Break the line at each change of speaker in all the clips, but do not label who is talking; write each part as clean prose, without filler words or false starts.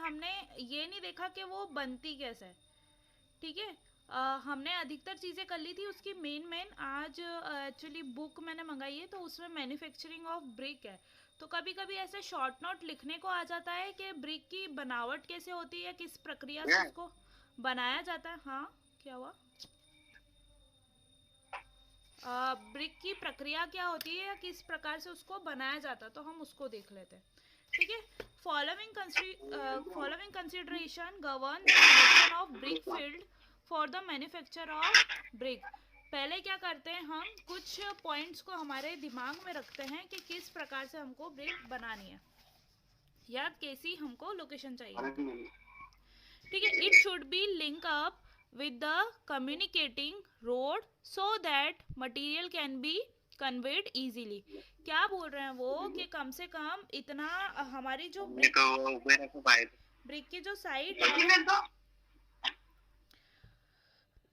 हमने ये नहीं देखा कि वो बनती कैसे है। ठीक है, हमने अधिकतर चीज़ें कर ली थी उसकी मेन आज एक्चुअली बुक मैंने मंगाई है तो उसमें मैन्युफैक्चरिंग ऑफ ब्रिक है। तो कभी कभी ऐसे शॉर्ट नोट लिखने को आ जाता है कि ब्रिक की बनावट कैसे होती है, किस प्रक्रिया से उसको बनाया जाता है। हाँ, क्या हुआ? ब्रिक की प्रक्रिया क्या होती है या किस प्रकार से उसको बनाया जाता है, तो हम उसको देख लेते हैं। ठीक है, following consideration govern the selection of brick field for the manufacture of brick. पहले क्या करते हैं, हम कुछ पॉइंट्स को हमारे दिमाग में रखते हैं कि किस प्रकार से हमको ब्रिक बनानी है या कैसी हमको लोकेशन चाहिए। ठीक है, it should B link up with the communicating road so that material can be conveyed easily। क्या बोल रहे हैं वो कि कम से कम इतना हमारी जो ब्रिक की जो साइट है,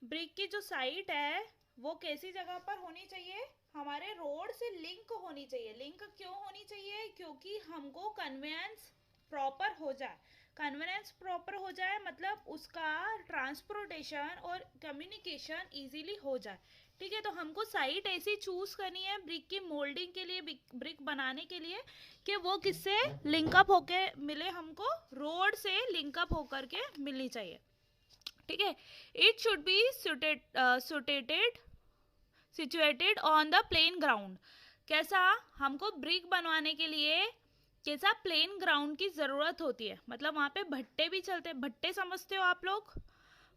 ब्रिक की जो साइट है वो कैसी जगह पर होनी चाहिए, हमारे रोड से लिंक होनी चाहिए। लिंक क्यों होनी चाहिए? क्योंकि हमको कन्वेंस प्रॉपर हो जाए। कन्वेंस प्रॉपर हो जाए मतलब उसका ट्रांसपोर्टेशन और कम्युनिकेशन इजीली हो जाए। ठीक है, तो हमको साइट ऐसी चूज करनी है ब्रिक की मोल्डिंग के लिए, ब्रिक बनाने के लिए, कि वो किससे लिंकअप होके मिले, हमको रोड से लिंकअप होकर के मिलनी चाहिए। ठीक है, it should be situated on the plain ground. कैसा? हमको ब्रिक बनवाने के लिए कैसा प्लेन ग्राउंड की ज़रूरत होती है, मतलब वहाँ पे भट्टे भी चलते हैं। भट्टे समझते हो आप लोग?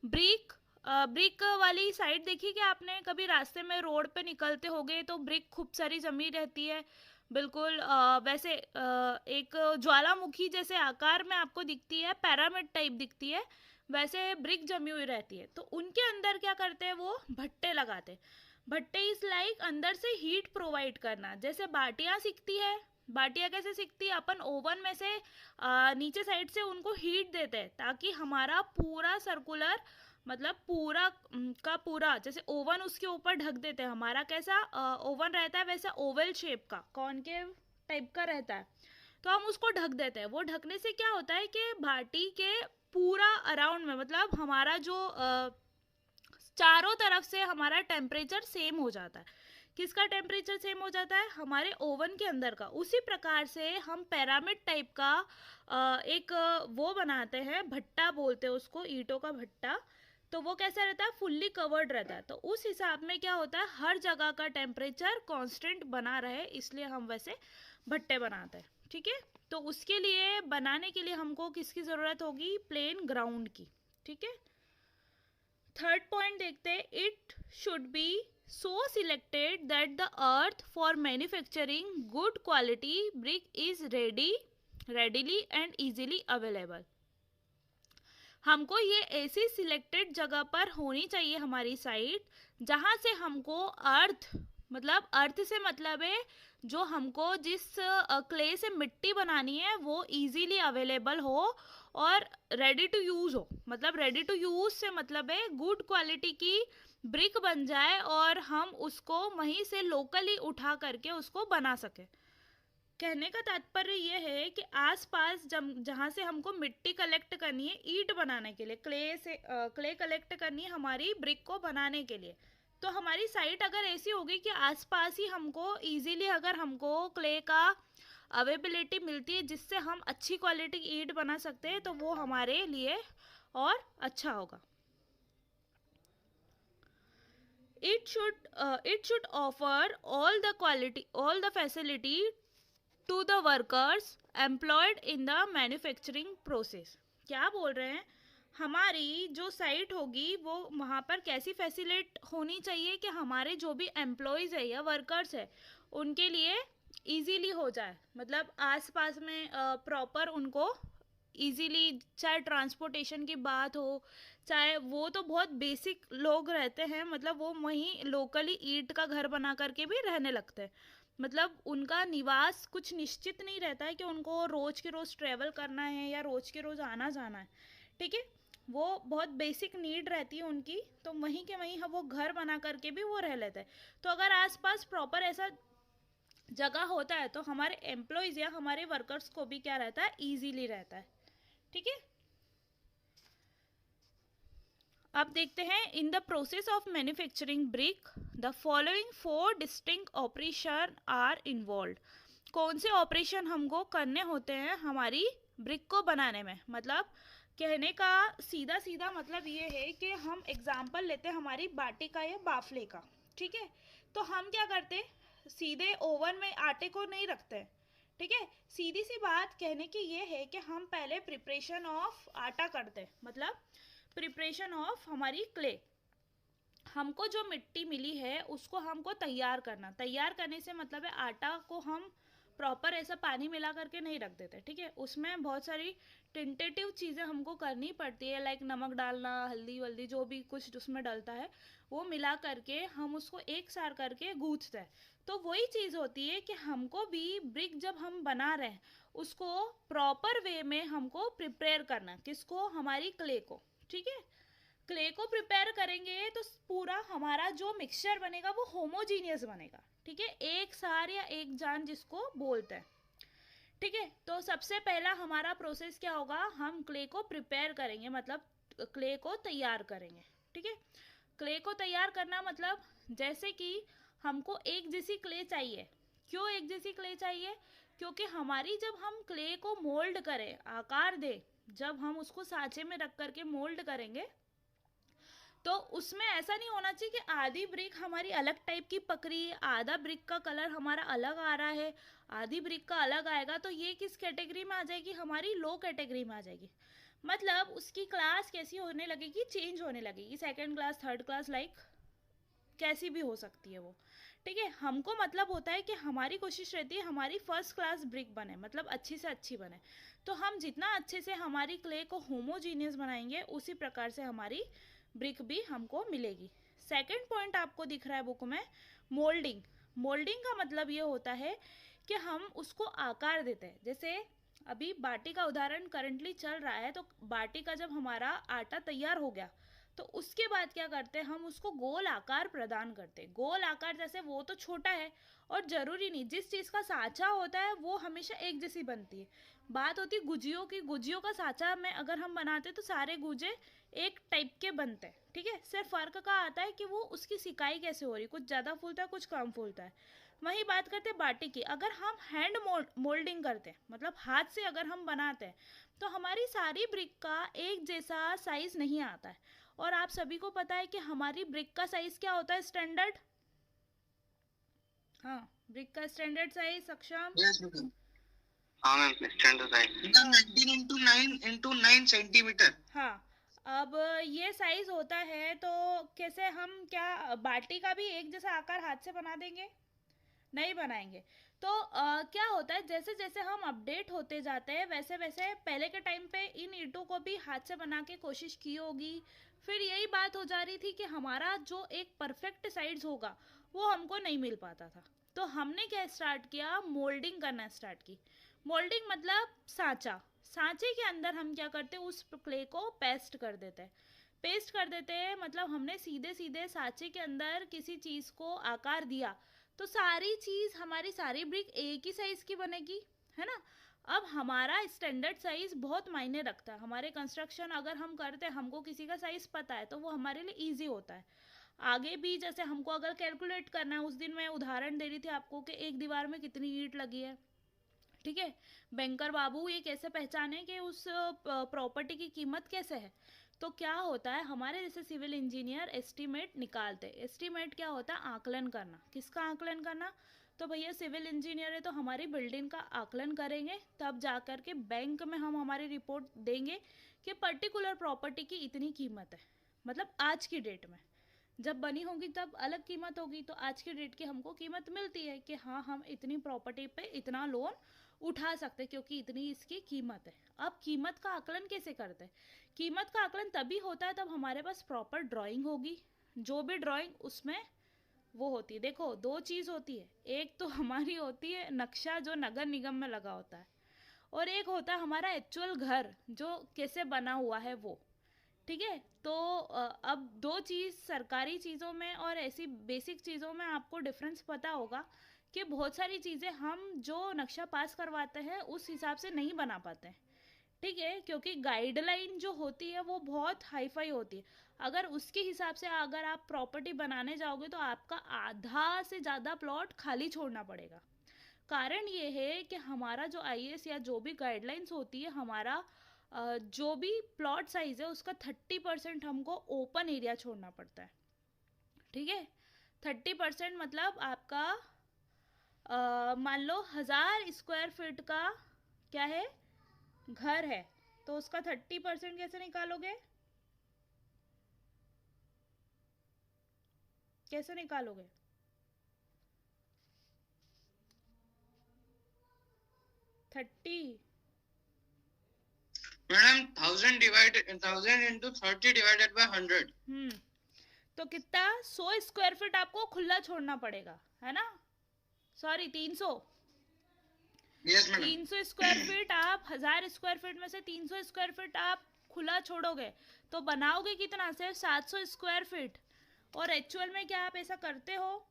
ब्रिक वाली साइड देखी क्या आपने कभी? रास्ते में रोड पे निकलते होगे तो ब्रिक खूब सारी जमी रहती है, बिल्कुल वैसे एक ज्वालामुखी जैसे आकार में आपको दिखती है, पिरामिड टाइप दिखती है, वैसे ब्रिक जमी हुई रहती है। तो उनके अंदर क्या करते हैं, वो भट्टे लगाते। भट्टे इज लाइक अंदर से हीट प्रोवाइड करना। जैसे बाटियाँ सिकती है, बाटियाँ कैसे सिकती है? अपन ओवन में से नीचे साइड से उनको हीट देते हैं ताकि हमारा पूरा सर्कुलर, मतलब पूरा का पूरा, जैसे ओवन उसके ऊपर ढक देते हैं। हमारा कैसा ओवन रहता है वैसा ओवल शेप का, कॉनकेव टाइप का रहता है, तो हम उसको ढक देते हैं। वो ढकने से क्या होता है कि बाटी के पूरा अराउंड में, मतलब हमारा जो चारों तरफ से हमारा टेम्परेचर सेम हो जाता है। किसका टेम्परेचर सेम हो जाता है? हमारे ओवन के अंदर का। उसी प्रकार से हम पिरामिड टाइप का एक वो बनाते हैं, भट्टा बोलते हैं उसको, ईंटों का भट्टा। तो वो कैसा रहता है? फुल्ली कवर्ड रहता है। तो उस हिसाब में क्या होता है, हर जगह का टेम्परेचर कांस्टेंट बना रहे, इसलिए हम वैसे भट्टे बनाते हैं। ठीक है, तो उसके लिए बनाने के लिए हमको किसकी ज़रूरत होगी? प्लेन ग्राउंड की। ठीक है, थर्ड पॉइंट देखते हैं, it should B so selected that the earth for manufacturing good quality brick is readily and easily available। हमको ये ऐसी सिलेक्टेड जगह पर होनी चाहिए हमारी साइट जहाँ से हमको अर्थ, मतलब अर्थ से मतलब है जो हमको जिस क्ले से मिट्टी बनानी है वो इजीली अवेलेबल हो और रेडी टू यूज़ हो। मतलब रेडी टू यूज़ से मतलब है गुड क्वालिटी की ब्रिक बन जाए और हम उसको वहीं से लोकली उठा करके उसको बना सके। कहने का तात्पर्य ये है कि आसपास जहाँ से हमको मिट्टी कलेक्ट करनी है ईंट बनाने के लिए, क्ले कलेक्ट करनी है हमारी ब्रिक को बनाने के लिए, तो हमारी साइट अगर ऐसी होगी कि आसपास ही हमको इजीली अगर हमको क्ले का अवेलेबिलिटी मिलती है जिससे हम अच्छी क्वालिटी की ईंट बना सकते हैं, तो वो हमारे लिए और अच्छा होगा। It should offer all the facility to the workers employed in the manufacturing process। क्या बोल रहे हैं? हमारी जो साइट होगी वो वहाँ पर कैसी फैसिलिट होनी चाहिए कि हमारे जो भी एम्प्लॉयज़ है या वर्कर्स है उनके लिए इजीली हो जाए, मतलब आसपास में प्रॉपर उनको इजीली, चाहे ट्रांसपोर्टेशन की बात हो, चाहे वो तो बहुत बेसिक लोग रहते हैं, मतलब वो वहीं लोकली ईंट का घर बना करके भी रहने लगते हैं, मतलब उनका निवास कुछ निश्चित नहीं रहता है कि उनको रोज़ के रोज़ ट्रैवल करना है या रोज़ के रोज़ आना जाना है। ठीक है, वो बहुत बेसिक नीड रहती है उनकी, तो वहीं के वहीं वो घर बना करके भी वो रह लेते हैं। तो अगर आसपास प्रॉपर ऐसा जगह होता है तो हमारे एम्प्लॉयज़ या हमारे वर्कर्स को भी क्या रहता है? ईजीली रहता है। ठीक है, आप देखते हैं in the process of manufacturing brick the following 4 distinct operation are involve. कौन से ऑपरेशन हमको करने होते हैं हमारी ब्रिक को बनाने में? मतलब कहने का सीधा सीधा मतलब ये है कि हम एग्जाम्पल लेते हैं हमारी बाटी का या बाफले का, ठीक है। तो हम क्या करते हैं, सीधे ओवन में आटे को नहीं रखते हैं, ठीक है। सीधी सी बात कहने की ये है कि हम पहले प्रिपरेशन ऑफ आटा करते हैं, मतलब प्रिपरेशन ऑफ हमारी क्ले। हमको जो मिट्टी मिली है उसको हमको तैयार करना, तैयार करने से मतलब है आटा को हम प्रॉपर ऐसा पानी मिला करके नहीं रख देते, ठीक है। उसमें बहुत सारी टेंटेटिव चीज़ें हमको करनी पड़ती है, लाइक नमक डालना, हल्दी वल्दी जो भी कुछ उसमें डलता है वो मिला करके हम उसको एक सार करके गूंथते हैं। तो वही चीज़ होती है कि हमको भी ब्रिक जब हम बना रहे हैं उसको प्रॉपर वे में हमको प्रिपेयर करना, किसको, हमारी क्ले को, ठीक है। क्ले को प्रिपेयर करेंगे तो पूरा हमारा जो मिक्सचर बनेगा वो होमोजीनियस बनेगा, ठीक है, एक सार या एक जान जिसको बोलते हैं, ठीक है। तो सबसे पहला हमारा प्रोसेस क्या होगा, हम क्ले को प्रिपेयर करेंगे, मतलब क्ले को तैयार करेंगे, ठीक है। क्ले को तैयार करना मतलब जैसे कि हमको एक जैसी क्ले चाहिए। क्यों एक जैसी क्ले चाहिए? क्योंकि हमारी जब हम क्ले को मोल्ड करें, आकार दे, जब हम उसको सांचे में रख करके मोल्ड करेंगे तो उसमें ऐसा नहीं होना चाहिए कि आधी ब्रिक हमारी अलग टाइप की पक रही है, आधा ब्रिक का कलर हमारा अलग आ रहा है, आधी ब्रिक का अलग आएगा, तो ये किस कैटेगरी में आ जाएगी, हमारी लो कैटेगरी में आ जाएगी। मतलब उसकी क्लास कैसी होने लगेगी, चेंज होने लगेगी, second class, third class, like कैसी भी हो सकती है वो, ठीक है। हमको मतलब होता है कि हमारी कोशिश रहती है हमारी फर्स्ट क्लास ब्रिक बने, मतलब अच्छी से अच्छी बने। तो हम जितना अच्छे से हमारी क्ले को होमोजीनियस बनाएंगे उसी प्रकार से हमारी ब्रिक भी हमको मिलेगी। सेकंड पॉइंट आपको दिख रहा है बुक में, मोल्डिंग। मोल्डिंग का मतलब ये होता है कि हम उसको आकार देते हैं। जैसे अभी बाटी का उदाहरण करंटली चल रहा है, तो बाटी का जब हमारा आटा तैयार हो गया तो उसके बाद क्या करते हैं, हम उसको गोल आकार प्रदान करते हैं। गोल आकार जैसे वो तो छोटा है और ज़रूरी नहीं, जिस चीज़ का सांचा होता है वो हमेशा एक जैसी बनती है। बात होती है गुजियों की, गुजियों का सांचा में अगर हम बनाते तो सारे गुजे एक टाइप के बनते हैं, ठीक है। सिर्फ फ़र्क का आता है कि वो उसकी सिकाई कैसे हो रही, कुछ ज़्यादा फूलता है कुछ कम फूलता है। वही बात करते हैं बाटी की, अगर हम हैंड मोल्डिंग करते हैं, मतलब हाथ से अगर हम बनाते हैं, तो हमारी सारी ब्रिक का एक जैसा साइज़ नहीं आता है। और आप सभी को पता है कि हमारी ब्रिक का साइज़ क्या होता है, स्टैंडर्ड। हाँ, ब्रिक का स्टैंडर्ड साइज सक्षम।
Yes, madam. हाँ मैम, स्टैंडर्ड साइज एकदम 19 into 9 सेंटीमीटर।
हाँ, अब ये साइज होता है, तो कैसे हम क्या बाटी का भी एक जैसा आकार हाथ से बना देंगे? नहीं बनाएंगे। तो क्या होता है, जैसे जैसे हम अपडेट होते जाते हैं वैसे वैसे पहले के टाइम पे इन ईंटों को भी हाथ से बना के कोशिश की होगी, फिर यही बात हो जा रही थी कि हमारा जो एक परफेक्ट साइज होगा वो हमको नहीं मिल पाता था। तो हमने क्या स्टार्ट किया, मोल्डिंग करना स्टार्ट की। मोल्डिंग मतलब सांचा। सांचे के अंदर हम क्या करते हैं, उस क्ले को पेस्ट कर देते हैं। पेस्ट कर देते हैं मतलब हमने सीधे सीधे सांचे के अंदर किसी चीज़ को आकार दिया तो सारी चीज़, हमारी सारी ब्रिक एक ही साइज़ की बनेगी, है ना। अब हमारा स्टैंडर्ड साइज़ बहुत मायने रखता है। हमारे कंस्ट्रक्शन अगर हम करते हैं, हमको किसी का साइज़ पता है तो वो हमारे लिए ईजी होता है। आगे भी जैसे हमको अगर कैलकुलेट करना है, उस दिन मैं उदाहरण दे रही थी आपको कि एक दीवार में कितनी ईंट लगी है, ठीक है। बैंकर बाबू ये कैसे पहचाने कि उस प्रॉपर्टी की कीमत कैसे है? तो क्या होता है, हमारे जैसे सिविल इंजीनियर एस्टीमेट निकालते हैं। एस्टीमेट क्या होता है, आकलन करना। किसका आकलन करना? तो भैया सिविल इंजीनियर है तो हमारी बिल्डिंग का आकलन करेंगे, तब जा कर के बैंक में हम हमारी रिपोर्ट देंगे कि पर्टिकुलर प्रॉपर्टी की इतनी कीमत है। मतलब आज की डेट में जब बनी होगी तब अलग कीमत होगी, तो आज की डेट की हमको कीमत मिलती है कि हाँ हम इतनी प्रॉपर्टी पे इतना लोन उठा सकते क्योंकि इतनी इसकी कीमत है। अब कीमत का आकलन कैसे करते हैं? कीमत का आकलन तभी होता है तब हमारे पास प्रॉपर ड्राइंग होगी। जो भी ड्राइंग उसमें वो होती है, देखो दो चीज़ होती है, एक तो हमारी होती है नक्शा जो नगर निगम में लगा होता है, और एक होता है हमारा एक्चुअल घर जो कैसे बना हुआ है वो, ठीक है। तो अब दो चीज़, सरकारी चीज़ों में और ऐसी बेसिक चीज़ों में आपको डिफरेंस पता होगा कि बहुत सारी चीज़ें हम जो नक्शा पास करवाते हैं उस हिसाब से नहीं बना पाते हैं, ठीक है, क्योंकि गाइडलाइन जो होती है वो बहुत हाई फाई होती है। अगर उसके हिसाब से अगर आप प्रॉपर्टी बनाने जाओगे तो आपका आधा से ज़्यादा प्लॉट खाली छोड़ना पड़ेगा। कारण ये है कि हमारा जो आईएएस या जो भी गाइडलाइंस होती है, हमारा जो भी प्लॉट साइज है उसका 30% हमको ओपन एरिया छोड़ना पड़ता है। ठीक है, 30% मतलब आपका मान लो 1000 स्क्वायर फीट का क्या है, घर है, तो उसका 30% कैसे निकालोगे, कैसे निकालोगे? Thirty
madam 1000 into 30 divided by 100।
तो कितना, 100 स्क्वायर फीट आपको खुला छोड़ना पड़ेगा, है ना? Sorry 300।
Yes madam.
300 square feet आप 1000 स्क्वायर फीट में से 300 स्क्वायर फीट आप खुला छोड़ोगे तो बनाओगे कितना, सिर्फ 700 स्क्वायर फीट। और एक्चुअल में क्या आप ऐसा करते हो?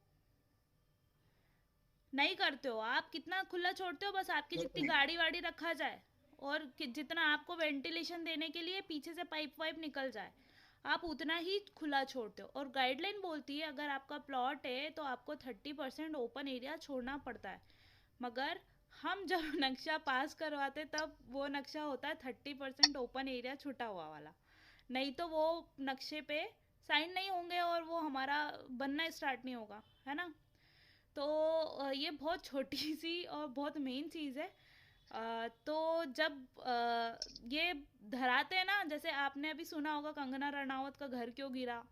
नहीं करते हो। आप कितना खुला छोड़ते हो, बस आपकी जितनी गाड़ी वाड़ी रखा जाए और जितना आपको वेंटिलेशन देने के लिए पीछे से पाइप वाइप निकल जाए, आप उतना ही खुला छोड़ते हो। और गाइडलाइन बोलती है अगर आपका प्लॉट है तो आपको 30% ओपन एरिया छोड़ना पड़ता है। मगर हम जब नक्शा पास करवाते तब वो नक्शा होता है 30% ओपन एरिया छुटा हुआ वाला, नहीं तो वो नक्शे पे साइन नहीं होंगे और वो हमारा बनना स्टार्ट नहीं होगा, है ना? तो ये बहुत छोटी सी और बहुत मेन चीज़ है। तो जब ये धराते हैं ना, जैसे आपने अभी सुना होगा कंगना रनावत का घर क्यों गिरा,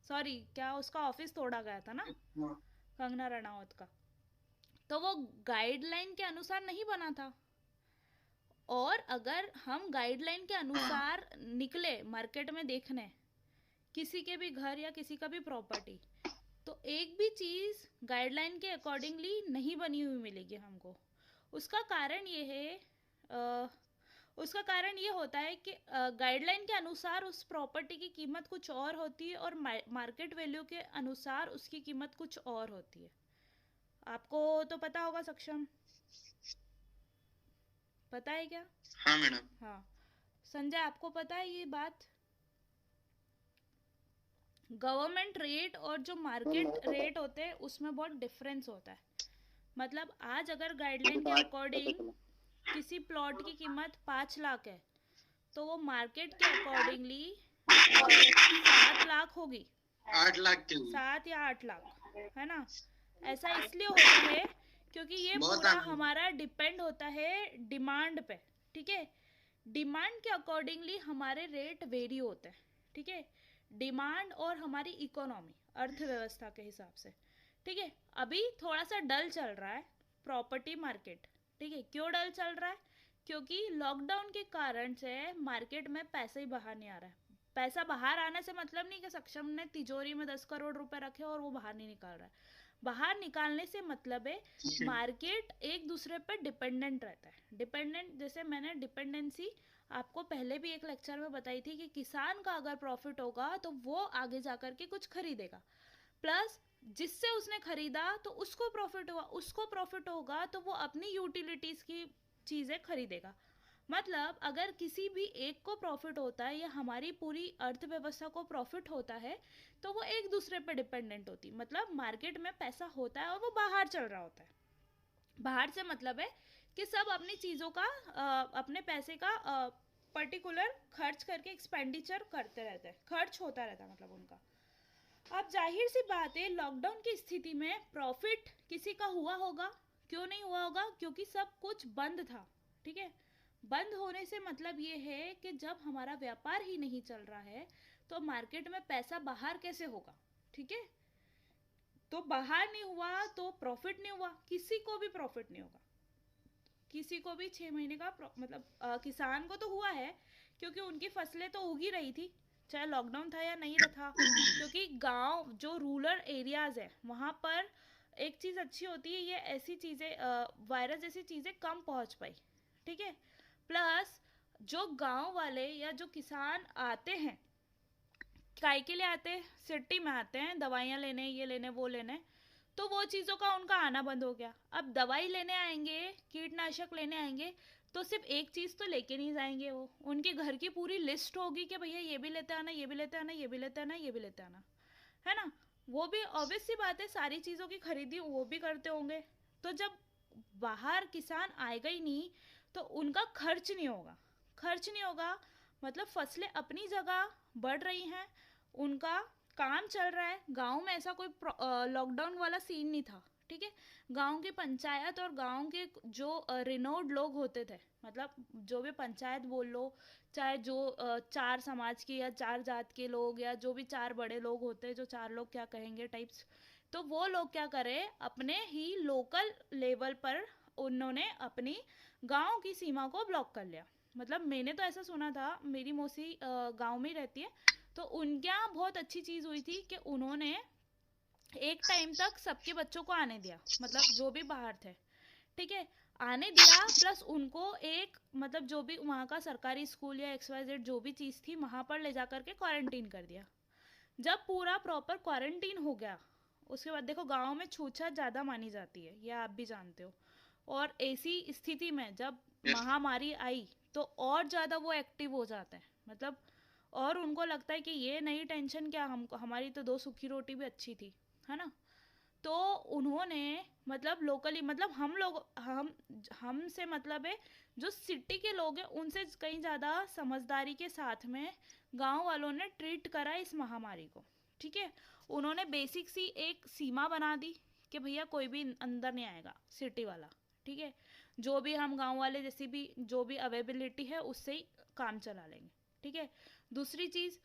सॉरी क्या उसका ऑफिस तोड़ा गया था ना, कंगना रनावत का, तो वो गाइडलाइन के अनुसार नहीं बना था। और अगर हम गाइडलाइन के अनुसार निकले मार्केट में देखने किसी के भी घर या किसी का भी प्रॉपर्टी, तो एक भी चीज़ गाइडलाइन के अकॉर्डिंगली नहीं बनी हुई मिलेगी हमको। उसका कारण ये है, उसका कारण ये होता है कि गाइडलाइन के अनुसार उस प्रॉपर्टी की कीमत कुछ और होती है और मार्केट वैल्यू के अनुसार उसकी कीमत कुछ और होती है। आपको तो पता होगा सक्षम, पता है क्या?
हाँ मैडम।
हाँ संजय, आपको पता है ये बात? गवर्नमेंट रेट और जो मार्केट रेट होते हैं उसमें बहुत डिफरेंस होता है। मतलब आज अगर गाइडलाइन के अकॉर्डिंग किसी प्लॉट की कीमत 5 लाख है तो वो मार्केट के अकॉर्डिंगली 7 लाख होगी,
8 लाख की
7 या 8 लाख, है ना? ऐसा इसलिए होता है क्योंकि ये पूरा हमारा डिपेंड होता है डिमांड पे। ठीक है, डिमांड के अकॉर्डिंगली हमारे रेट वेरी होते हैं। ठीक है, डिमांड और हमारी इकोनॉमी, अर्थव्यवस्था के हिसाब से। ठीक है, अभी थोड़ा सा डल चल रहा है प्रॉपर्टी मार्केट। ठीक है, क्यों डल चल रहा है? क्योंकि लॉकडाउन के कारण से मार्केट में पैसा ही बाहर नहीं आ रहा है। पैसा बाहर आने से मतलब नहीं कि सक्षम ने तिजोरी में 10 करोड़ रुपए रखे और वो बाहर नहीं निकाल रहा है। बाहर निकालने से मतलब है मार्केट एक दूसरे पर डिपेंडेंट रहता है। डिपेंडेंट, जैसे मैंने डिपेंडेंसी आपको पहले भी एक लेक्चर में बताई थी कि किसान का अगर प्रॉफिट होगा तो वो आगे जाकर के कुछ खरीदेगा, प्लस जिससे उसने खरीदा तो उसको प्रॉफिट हुआ, उसको प्रॉफिट होगा तो वो अपनी यूटिलिटीज की चीज़ें खरीदेगा। मतलब अगर किसी भी एक को प्रॉफिट होता है या हमारी पूरी अर्थव्यवस्था को प्रॉफिट होता है तो वो एक दूसरे पर डिपेंडेंट होती। मतलब मार्केट में पैसा होता है और वो बाहर चल रहा होता है। बाहर से मतलब है कि सब अपनी चीज़ों का अपने पैसे का पर्टिकुलर खर्च करके एक्सपेंडिचर करते रहते हैं, खर्च होता रहता है मतलब उनका। अब जाहिर सी बात है लॉकडाउन की स्थिति में प्रॉफिट किसी का हुआ होगा, क्यों नहीं हुआ होगा? क्योंकि सब कुछ बंद था। ठीक है, बंद होने से मतलब ये है कि जब हमारा व्यापार ही नहीं चल रहा है तो मार्केट में पैसा बाहर कैसे होगा? ठीक है, तो बाहर नहीं हुआ तो प्रॉफिट नहीं हुआ, किसी को भी प्रॉफिट नहीं होगा। किसी को भी 6 महीने का मतलब किसान को तो हुआ है क्योंकि उनकी फसलें तो उग ही रही थी, चाहे लॉकडाउन था या नहीं था। क्योंकि गांव जो रूरल एरियाज है वहाँ पर एक चीज़ अच्छी होती है, ये ऐसी चीज़ें वायरस जैसी चीज़ें कम पहुँच पाई। ठीक है, प्लस जो गांव वाले या जो किसान आते हैं, काय के लिए आते हैं? सिटी में आते हैं दवाइयाँ लेने, ये लेने वो लेने, तो वो चीज़ों का उनका आना बंद हो गया। अब दवाई लेने आएंगे, कीटनाशक लेने आएंगे तो सिर्फ एक चीज़ तो लेके नहीं जाएंगे, वो उनके घर की पूरी लिस्ट होगी कि भैया ये भी लेते आना, ये भी लेते आना, ये भी लेते आना, ये भी लेते आना, है ना। वो भी ऑब्वियस सी बात है, सारी चीज़ों की खरीदी वो भी करते होंगे। तो जब बाहर किसान आएगा ही नहीं तो उनका खर्च नहीं होगा, खर्च नहीं होगा, मतलब फसलें अपनी जगह बढ़ रही हैं, उनका काम चल रहा है। गांव में ऐसा कोई लॉकडाउन वाला सीन नहीं था, ठीक है। गांव की पंचायत और गांव के जो रिनोड लोग होते थे, मतलब जो भी पंचायत बोल लो, चाहे जो चार समाज के या चार जात के लोग या जो भी चार बड़े लोग होते हैं, जो चार लोग क्या कहेंगे टाइप्स, तो वो लोग क्या करें, अपने ही लोकल लेवल पर उन्होंने अपनी गांव की सीमा को ब्लॉक कर लिया। मतलब मैंने तो ऐसा सुना था, मेरी मौसी गांव में ही रहती है, तो उनके यहाँ बहुत अच्छी चीज़ हुई थी कि उन्होंने एक टाइम तक सबके बच्चों को आने दिया, मतलब जो भी बाहर थे, ठीक है, आने दिया, प्लस उनको एक मतलब जो भी वहाँ का सरकारी स्कूल या XYZ जो भी चीज़ थी वहाँ पर ले जा करके क्वारंटीन कर दिया। जब पूरा प्रॉपर क्वारंटीन हो गया, उसके बाद देखो गाँव में छूछात ज़्यादा मानी जाती है, ये आप भी जानते हो। और ऐसी स्थिति में जब महामारी आई तो और ज़्यादा वो एक्टिव हो जाते हैं, मतलब और उनको लगता है कि ये नई टेंशन क्या, हमको हमारी तो दो सूखी रोटी भी अच्छी थी, है ना। तो उन्होंने मतलब लोकली, मतलब हम से मतलब है जो सिटी के लोग हैं उनसे कहीं ज़्यादा समझदारी के साथ में गांव वालों ने ट्रीट करा इस महामारी को, ठीक है। उन्होंने बेसिक सी एक सीमा बना दी कि भैया कोई भी अंदर नहीं आएगा सिटी वाला, ठीक है। जो भी हम गांव वाले जैसी भी जो भी अवेलेबिलिटी है उससे ही काम चला लेंगे, ठीक है। दूसरी चीज़,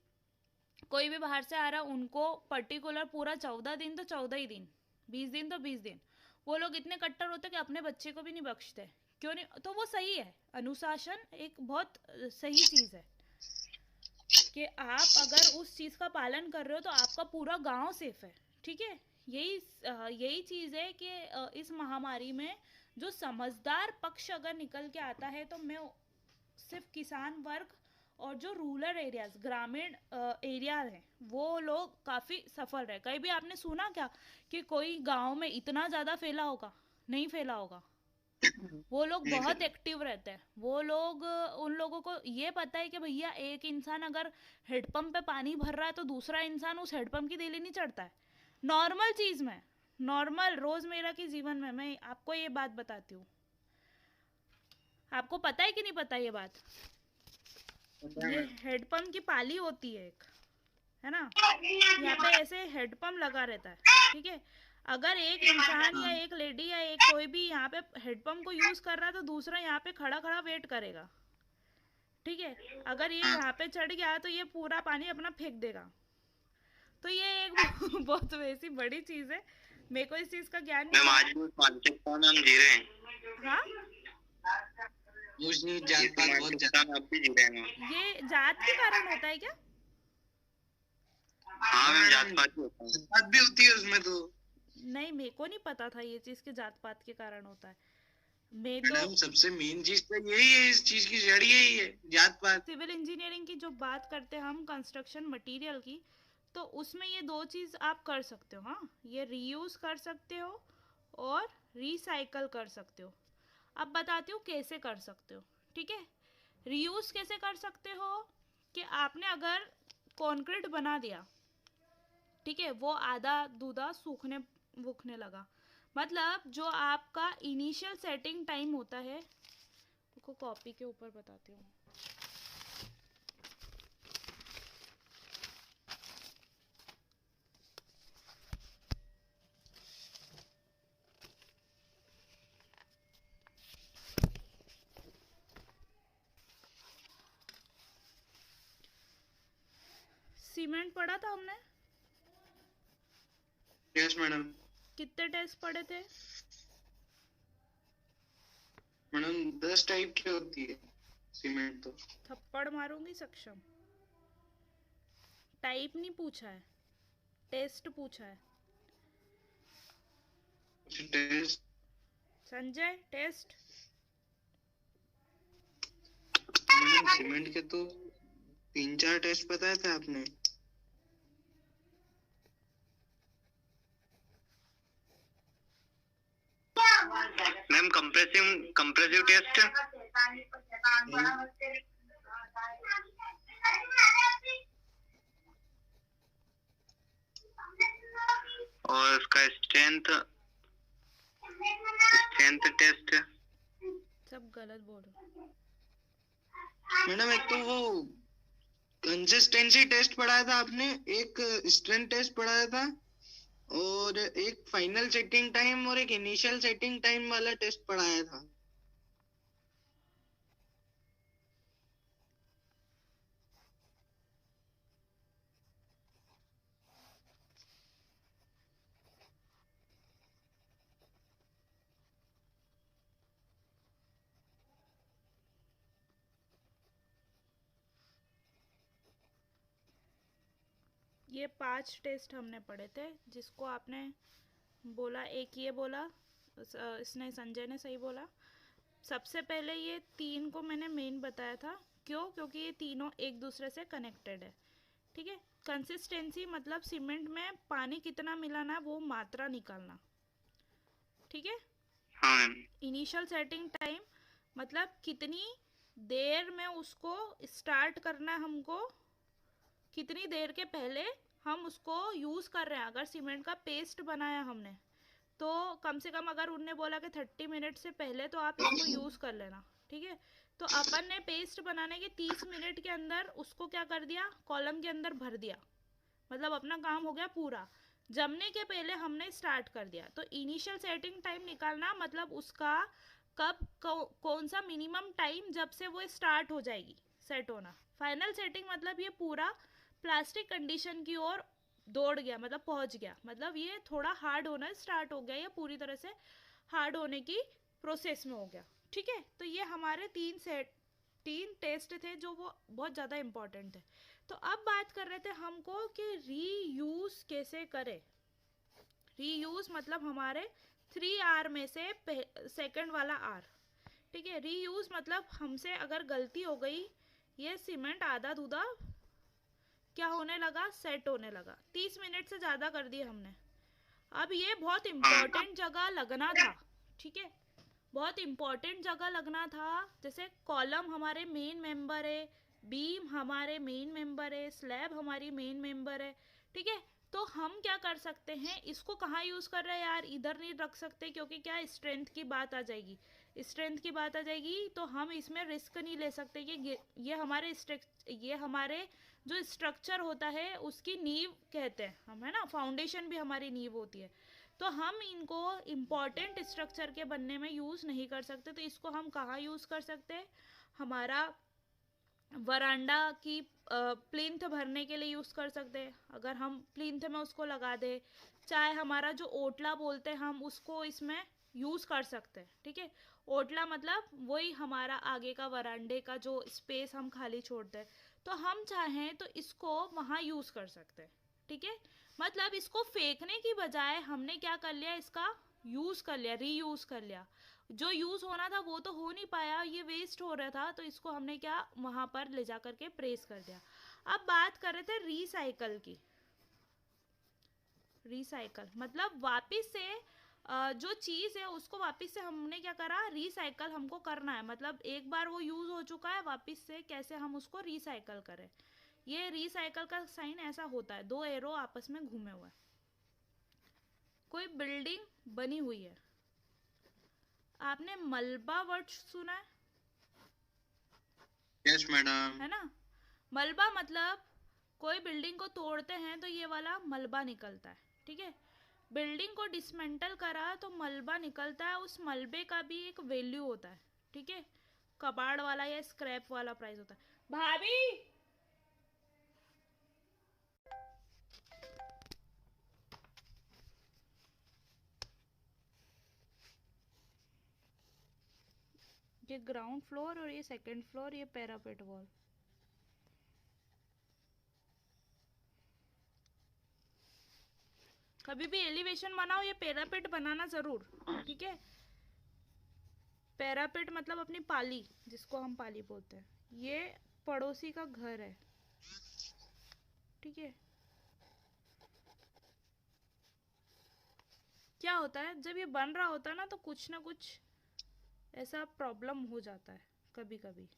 कोई भी बाहर से आ रहा उनको पर्टिकुलर पूरा 14 दिन तो 14 ही दिन, 20 दिन तो 20 दिन, वो लोग इतने कट्टर होते कि अपने बच्चे को भी नहीं बख्शते। क्यों नहीं, तो वो सही है, अनुशासन एक बहुत सही चीज़ है कि आप अगर उस चीज़ का पालन कर रहे हो तो आपका पूरा गांव सेफ है, ठीक है। यही चीज़ है कि इस महामारी में जो समझदार पक्ष अगर निकल के आता है तो मैं सिर्फ किसान वर्ग और जो रूरल एरियाज ग्रामीण एरिया हैं वो लोग काफ़ी सफल रहे। कहीं भी आपने सुना क्या कि कोई गांव में इतना ज़्यादा फैला होगा? नहीं फैला होगा। वो लोग बहुत एक्टिव रहते हैं, वो लोग उन लोगों को ये पता है कि भैया एक इंसान अगर हेडपम्प पे पानी भर रहा है तो दूसरा इंसान उस हेडपम्प की देली नहीं चढ़ता है। नॉर्मल चीज़ में, नॉर्मल रोज़मेरा के जीवन में मैं आपको ये बात बताती हूँ। आपको पता है कि नहीं पता ये बात? ये हेडपम्प की पाली होती है एक, है ना, यहाँ पे ऐसे हेडपम्प लगा रहता है, ठीक है। अगर एक इंसान या एक लेडी या एक कोई भी यहाँ पे हेडपम्प को यूज कर रहा है तो दूसरा यहाँ पे खड़ा खड़ा वेट करेगा, ठीक है। अगर ये यहाँ पे चढ़ गया तो ये पूरा पानी अपना फेंक देगा। तो ये एक बहुत वैसी बड़ी चीज है, मेरे को इस चीज का ज्ञान नहीं
मैम आज भी उस मानसिकता में हम जी रहे हैं।
हाँ,
मुझे जात पात बहुत ज्यादा आप भी जी रहे हैं।
ये जात के कारण होता है क्या?
हाँ मैम, जात पात भी होती है उसमें तो।
नहीं, मेरे को नहीं पता था ये चीज के जात पात के कारण होता है। मैं
मैडम
तो
सबसे मेन चीज तो यही है, इस चीज की जड़ यही है, जात पात।
सिविल इंजीनियरिंग की जो बात करते हैं हम कंस्ट्रक्शन मटेरियल की, तो उसमें ये दो चीज़ आप कर सकते हो। हाँ, ये रीयूज कर सकते हो और रिसाइकल कर सकते हो। अब बताती हूँ कैसे कर सकते हो, ठीक है। रीयूज कैसे कर सकते हो कि आपने अगर कंक्रीट बना दिया, ठीक है, वो आधा दूधा सूखने वूखने लगा, मतलब जो आपका इनिशियल सेटिंग टाइम होता है, उसको कॉपी के ऊपर बताती हूँ। सीमेंट पढ़ा था हमने?
Yes madam.
कितने टेस्ट पढ़े थे
मैडम? 10 टाइप की होती है सीमेंट तो।
थप्पड़ मारूंगी सक्षम। टाइप नहीं पूछा है, टेस्ट पूछा है।
Test
Sanjay, test
madam, cement के तो 3-4 टेस्ट बताए थे आपने। मैम कंप्रेसिव टेस्ट और उसका स्ट्रेंथ टेस्ट
सब गलत बोल रहे हो
मैडम। एक तो वो कंसिस्टेंसी टेस्ट पढ़ाया था आपने, एक स्ट्रेंथ टेस्ट पढ़ाया था, और एक फाइनल सेटिंग टाइम और एक इनिशियल सेटिंग टाइम वाला टेस्ट पढ़ाया था।
ये 5 टेस्ट हमने पढ़े थे, जिसको आपने बोला, एक ये बोला, इसने संजय ने सही बोला। सबसे पहले ये 3 को मैंने मेन बताया था, क्यों? क्योंकि ये तीनों एक दूसरे से कनेक्टेड है, ठीक है। कंसिस्टेंसी मतलब सीमेंट में पानी कितना मिलाना है वो मात्रा निकालना, ठीक है।
हाँ।
इनिशियल सेटिंग टाइम मतलब कितनी देर में उसको स्टार्ट करना है, हमको कितनी देर के पहले हम उसको यूज़ कर रहे हैं। अगर सीमेंट का पेस्ट बनाया हमने तो कम से कम अगर उनने बोला कि 30 मिनट से पहले तो आप इसको यूज़ कर लेना, ठीक है। तो अपन ने पेस्ट बनाने के 30 मिनट के अंदर उसको क्या कर दिया, कॉलम के अंदर भर दिया, मतलब अपना काम हो गया पूरा। जमने के पहले हमने स्टार्ट कर दिया। तो इनिशियल सेटिंग टाइम निकालना मतलब उसका कौन सा मिनिमम टाइम जब से वो स्टार्ट हो जाएगी सेट होना। फाइनल सेटिंग मतलब ये पूरा प्लास्टिक कंडीशन की ओर दौड़ गया, मतलब पहुंच गया, मतलब ये थोड़ा हार्ड होना स्टार्ट हो गया या पूरी तरह से हार्ड होने की प्रोसेस में हो गया, ठीक है। तो ये हमारे 3 टेस्ट थे जो वो बहुत ज़्यादा इम्पोर्टेंट थे। तो अब बात कर रहे थे हमको कि रीयूज़ कैसे करें। रीयूज़ मतलब हमारे 3R में से सेकंड वाला R, ठीक है। रीयूज़ मतलब हमसे अगर गलती हो गई, ये सीमेंट आधा दूधा क्या होने लगा, सेट होने लगा, 30 मिनट से ज़्यादा कर दिए हमने। अब ये बहुत इम्पोर्टेंट जगह लगना था, ठीक है, बहुत इम्पोर्टेंट जगह लगना था। जैसे कॉलम हमारे मेन मेंबर है, बीम हमारे मेन मेंबर है, स्लैब हमारी मेन मेंबर है, ठीक है। तो हम क्या कर सकते हैं, इसको कहाँ यूज़ कर रहे हैं यार, इधर नहीं रख सकते क्योंकि क्या स्ट्रेंथ की बात आ जाएगी, स्ट्रेंथ की बात आ जाएगी तो हम इसमें रिस्क नहीं ले सकते। ये हमारे जो स्ट्रक्चर होता है उसकी नींव कहते हैं हम, है ना, फाउंडेशन भी हमारी नींव होती है। तो हम इनको इम्पॉर्टेंट स्ट्रक्चर के बनने में यूज़ नहीं कर सकते। तो इसको हम कहाँ यूज़ कर सकते हैं, हमारा वरांडा की प्लिंथ भरने के लिए यूज़ कर सकते हैं। अगर हम प्लिंथ में उसको लगा दे, चाहे हमारा जो ओटला बोलते हैं हम उसको इसमें यूज़ कर सकते हैं, ठीक है। ओटला मतलब वही हमारा आगे का वरांडे का जो स्पेस हम खाली छोड़ते हैं, तो हम चाहें तो इसको वहाँ यूज़ कर सकते हैं, ठीक है। मतलब इसको फेंकने की बजाय हमने क्या कर लिया, इसका यूज़ कर लिया, रीयूज़ कर लिया। जो यूज़ होना था वो तो हो नहीं पाया, ये वेस्ट हो रहा था, तो इसको हमने क्या वहाँ पर ले जा करके प्रेस कर दिया। अब बात कर रहे थे रिसाइकल की। रिसाइकल मतलब वापस से जो चीज़ है उसको वापस से हमने क्या करा, रिसाइकल हमको करना है। मतलब एक बार वो यूज़ हो चुका है, वापस से कैसे हम उसको रिसाइकल करें। ये रिसाइकल का साइन ऐसा होता है, 2 एरो आपस में घूमे हुए। कोई बिल्डिंग बनी हुई है, आपने मलबा वर्ड सुना है?
Yes madam.
है ना, मलबा मतलब कोई बिल्डिंग को तोड़ते हैं तो ये वाला मलबा निकलता है, ठीक है। बिल्डिंग को डिसमेंटल करा तो मलबा निकलता है, उस मलबे का भी एक वैल्यू होता है, ठीक है। कबाड़ वाला या स्क्रैप वाला प्राइस होता है। भाभी ये ग्राउंड फ्लोर और ये सेकंड फ्लोर, ये पैरापेट वॉल। कभी भी एलिवेशन बनाओ ये पैरापेट बनाना जरूर, ठीक है। पैरापेट मतलब अपनी पाली, जिसको हम पाली बोलते हैं। ये पड़ोसी का घर है, ठीक है। क्या होता है जब ये बन रहा होता है ना, तो कुछ ना कुछ ऐसा प्रॉब्लम हो जाता है कभी कभी।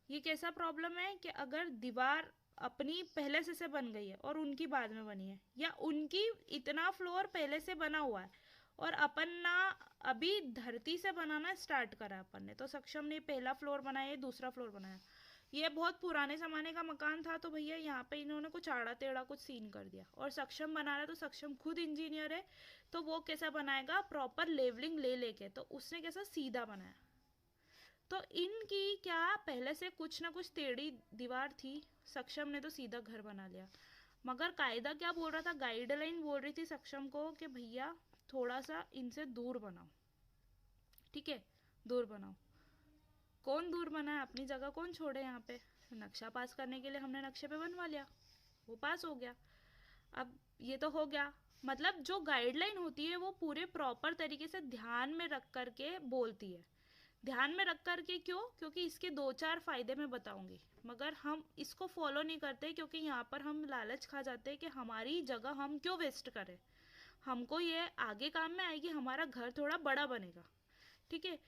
ये कैसा प्रॉब्लम है कि अगर दीवार अपनी पहले से बन गई है और उनकी बाद में बनी है, या उनकी इतना फ्लोर पहले से बना हुआ है और अपन ना अभी धरती से बनाना स्टार्ट करा, अपन ने तो सक्षम ने पहला फ्लोर बनाया, दूसरा फ्लोर बनाया। ये बहुत पुराने ज़माने का मकान था, तो भैया यहाँ पे इन्होंने कुछ आड़ा टेढ़ा कुछ सीन कर दिया। और सक्षम बना रहा है तो सक्षम खुद इंजीनियर है, तो वो कैसा बनाएगा, प्रॉपर लेवलिंग ले लेके, तो उसने कैसा सीधा बनाया। तो इनकी क्या पहले से कुछ ना कुछ टेढ़ी दीवार थी, सक्षम ने तो सीधा घर बना लिया। मगर कायदा क्या बोल रहा था, गाइडलाइन बोल रही थी सक्षम को कि भैया थोड़ा सा इनसे दूर बनाओ, ठीक है, दूर बनाओ। कौन दूर बना है, अपनी जगह कौन छोड़े यहाँ पे। नक्शा पास करने के लिए हमने नक्शे पे बनवा लिया, वो पास हो गया। अब ये तो हो गया, मतलब जो गाइडलाइन होती है वो पूरे प्रॉपर तरीके से ध्यान में रख करके बोलती है। ध्यान में रख करके क्यों, क्योंकि इसके दो चार फायदे मैं बताऊंगी, मगर हम इसको फॉलो नहीं करते क्योंकि यहाँ पर हम लालच खा जाते हैं कि हमारी जगह हम क्यों वेस्ट करें, हमको ये आगे काम में आएगी, हमारा घर थोड़ा बड़ा बनेगा, ठीक है।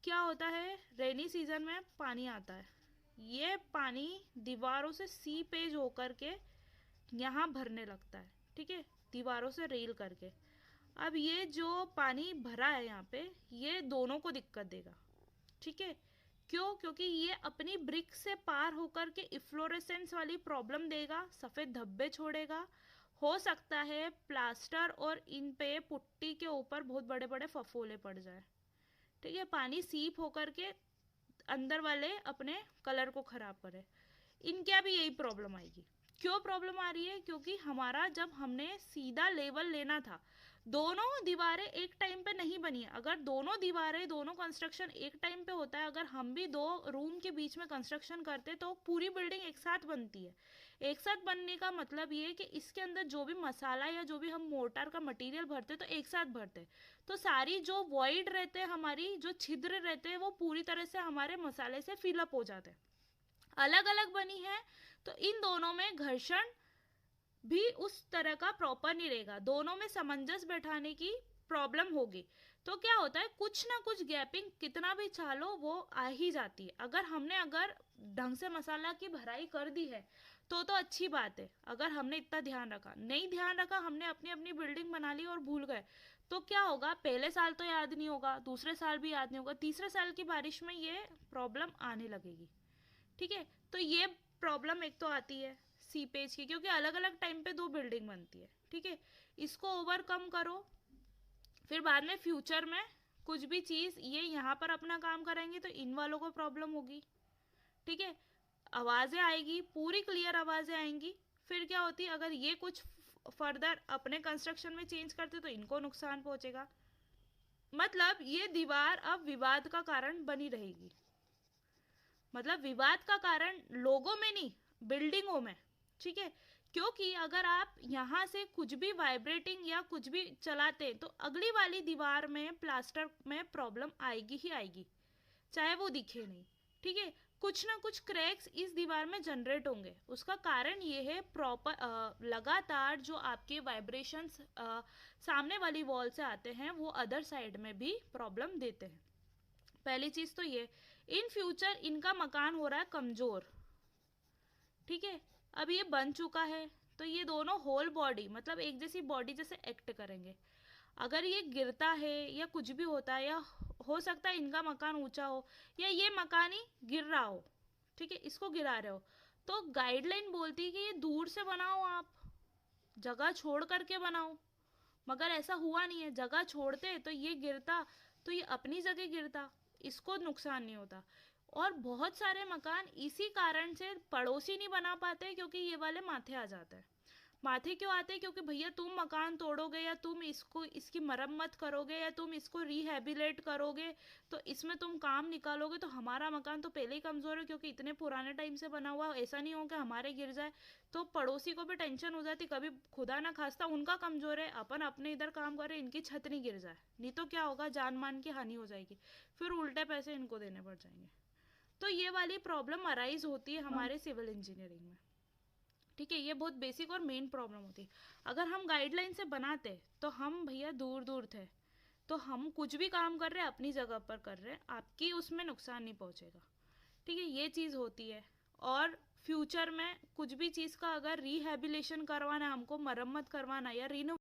क्या होता है, रेनी सीजन में पानी आता है, ये पानी दीवारों से सीपेज होकर के यहाँ भरने लगता है, ठीक है, दीवारों से रेल करके। अब ये जो पानी भरा है यहाँ पे, ये दोनों को दिक्कत देगा, ठीक है। क्यों, क्योंकि ये अपनी ब्रिक से पार होकर के इफ्लोरेसेंस वाली प्रॉब्लम देगा, सफ़ेद धब्बे छोड़ेगा। हो सकता है प्लास्टर और इन पे पुट्टी के ऊपर बहुत बड़े बड़े फफोले पड़ जाए, ठीक है, पानी सीप होकर के अंदर वाले अपने कलर को खराब करे। इनके भी यही प्रॉब्लम आएगी। क्यों प्रॉब्लम आ रही है, क्योंकि हमारा जब हमने सीधा लेवल लेना था, दोनों दीवारें एक टाइम पे नहीं बनी है। अगर दोनों दीवारें, दोनों कंस्ट्रक्शन एक टाइम पे होता है, अगर हम भी दो रूम के बीच में कंस्ट्रक्शन करते तो पूरी बिल्डिंग एक साथ बनती है। एक साथ बनने का मतलब ये कि इसके अंदर जो भी मसाला या जो भी हम मोर्टार का मटेरियल भरते तो एक साथ भरते, तो सारी जो वॉइड रहते हैं, हमारी जो छिद्र रहते हैं, वो पूरी तरह से हमारे मसाले से फिलअप हो जाते हैं। अलग अलग बनी है तो इन दोनों में घर्षण भी उस तरह का प्रॉपर नहीं रहेगा, दोनों में सामंजस्य बैठाने की प्रॉब्लम होगी। तो क्या होता है, कुछ ना कुछ गैपिंग कितना भी चालो वो आ ही जाती है। अगर ढंग से मसाला की भराई कर दी है तो अच्छी बात है। अगर हमने इतना ध्यान रखा, नहीं ध्यान रखा, हमने अपनी अपनी बिल्डिंग बना ली और भूल गए, तो क्या होगा, पहले साल तो याद नहीं होगा, दूसरे साल भी याद नहीं होगा, तीसरे साल की बारिश में ये प्रॉब्लम आने लगेगी, ठीक है। तो ये प्रॉब्लम एक तो आती है सीपेज की, क्योंकि अलग अलग टाइम पे दो बिल्डिंग बनती है, ठीक है। इसको ओवरकम करो, फिर बाद में फ्यूचर में कुछ भी चीज़ ये यहाँ पर अपना काम करेंगे तो इन वालों को प्रॉब्लम होगी, ठीक है। आवाज़ें आएगी, पूरी क्लियर आवाज़ें आएंगी। फिर क्या होती है, अगर ये कुछ फर्दर अपने कंस्ट्रक्शन में चेंज करते तो इनको नुकसान पहुंचेगा। मतलब ये दीवार अब विवाद का कारण बनी रहेगी। मतलब विवाद का कारण लोगों में नहीं, बिल्डिंगों में, ठीक है। क्योंकि अगर आप यहाँ से कुछ भी वाइब्रेटिंग या कुछ भी चलाते तो अगली वाली दीवार में प्लास्टर में प्रॉब्लम आएगी ही आएगी, चाहे वो दिखे नहीं, ठीक है। कुछ ना कुछ क्रैक्स इस दीवार में जनरेट होंगे। उसका कारण ये है, प्रॉपर लगातार जो आपके वाइब्रेशंस सामने वाली वॉल से आते हैं वो अदर साइड में भी प्रॉब्लम देते हैं। पहली चीज तो ये, इन फ्यूचर इनका मकान हो रहा है कमजोर, ठीक है। अब ये बन चुका है तो ये दोनों होल बॉडी, मतलब एक जैसी बॉडी जैसे एक्ट करेंगे। अगर ये गिरता है या कुछ भी होता है, या हो सकता है इनका मकान ऊंचा हो या ये मकान ही गिर रहा हो, ठीक है, इसको गिरा रहे हो, तो गाइडलाइन बोलती है कि ये दूर से बनाओ, आप जगह छोड़ करके बनाओ। मगर ऐसा हुआ नहीं है, जगह छोड़ते तो ये गिरता, तो ये अपनी जगह गिरता, इसको नुकसान नहीं होता। और बहुत सारे मकान इसी कारण से पड़ोसी नहीं बना पाते, क्योंकि ये वाले माथे आ जाते हैं। माथे क्यों आते हैं, क्योंकि भैया तुम मकान तोड़ोगे या तुम इसको इसकी मरम्मत करोगे या तुम इसको रिहेबिलेट करोगे, तो इसमें तुम काम निकालोगे, तो हमारा मकान तो पहले ही कमज़ोर है क्योंकि इतने पुराने टाइम से बना हुआ, ऐसा नहीं हो कि हमारे गिर जाए। तो पड़ोसी को भी टेंशन हो जाती, कभी खुदा ना खास्ता उनका कमज़ोर है, अपन अपने इधर काम करें, इनकी छत नहीं गिर जाए, नहीं तो क्या होगा, जान मान की हानि हो जाएगी, फिर उल्टे पैसे इनको देने पड़ जाएंगे। तो ये वाली प्रॉब्लम अराइज होती है हमारे सिविल इंजीनियरिंग में, ठीक है, ये बहुत बेसिक और मेन प्रॉब्लम होती है। अगर हम गाइडलाइन से बनाते तो हम भैया दूर दूर थे, तो हम कुछ भी काम कर रहे हैं अपनी जगह पर कर रहे हैं, आपकी उसमें नुकसान नहीं पहुंचेगा। ठीक है, ये चीज़ होती है। और फ्यूचर में कुछ भी चीज़ का अगर रिहेबिलिटेशन करवाना है हमको, मरम्मत करवाना या